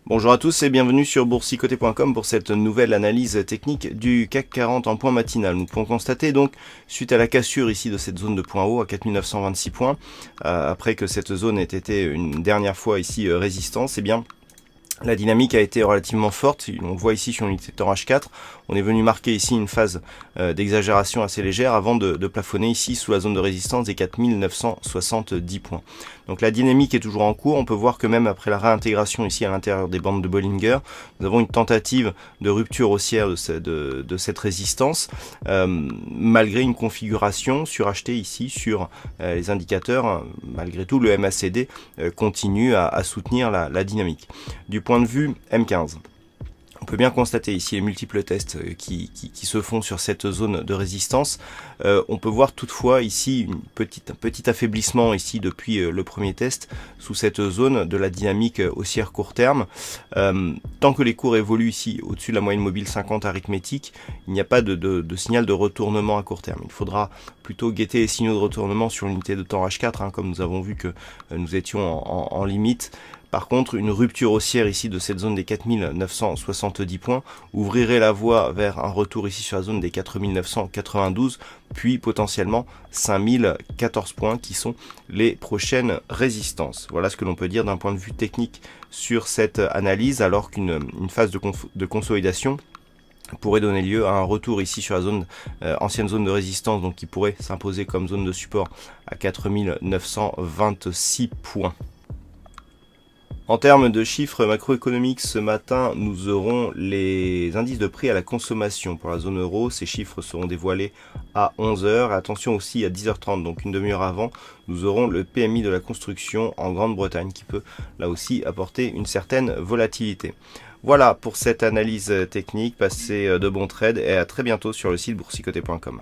Bonjour à tous et bienvenue sur boursicoté.com pour cette nouvelle analyse technique du CAC 40 en point matinal. Nous pouvons constater donc, suite à la cassure ici de cette zone de point haut à 4926 points, après que cette zone ait été une dernière fois ici résistance, eh bien la dynamique a été relativement forte. On le voit ici sur l'unité de temps H4. On est venu marquer ici une phase d'exagération assez légère avant de plafonner ici sous la zone de résistance des 4970 points. Donc la dynamique est toujours en cours. On peut voir que même après la réintégration ici à l'intérieur des bandes de Bollinger, nous avons une tentative de rupture haussière de cette résistance, malgré une configuration surachetée ici sur les indicateurs. Malgré tout, le MACD continue à soutenir la dynamique. Du point de vue M15, on peut bien constater ici les multiples tests qui se font sur cette zone de résistance. On peut voir toutefois ici un petit affaiblissement ici depuis le premier test sous cette zone de la dynamique haussière court terme. Tant que les cours évoluent ici au-dessus de la moyenne mobile 50 arithmétique, il n'y a pas de signal de retournement à court terme. Il faudra plutôt guetter les signaux de retournement sur l'unité de temps H4, comme nous avons vu que nous étions en limite. Par contre, une rupture haussière ici de cette zone des 4970 points ouvrirait la voie vers un retour ici sur la zone des 4992, puis potentiellement 5014 points qui sont les prochaines résistances. Voilà ce que l'on peut dire d'un point de vue technique sur cette analyse, alors qu'une phase de consolidation pourrait donner lieu à un retour ici sur la zone ancienne zone de résistance, donc qui pourrait s'imposer comme zone de support à 4926 points. En termes de chiffres macroéconomiques, ce matin, nous aurons les indices de prix à la consommation pour la zone euro. Ces chiffres seront dévoilés à 11 h. Attention aussi à 10h30, donc une demi-heure avant, nous aurons le PMI de la construction en Grande-Bretagne qui peut là aussi apporter une certaine volatilité. Voilà pour cette analyse technique. Passez de bons trades et à très bientôt sur le site boursicoté.com.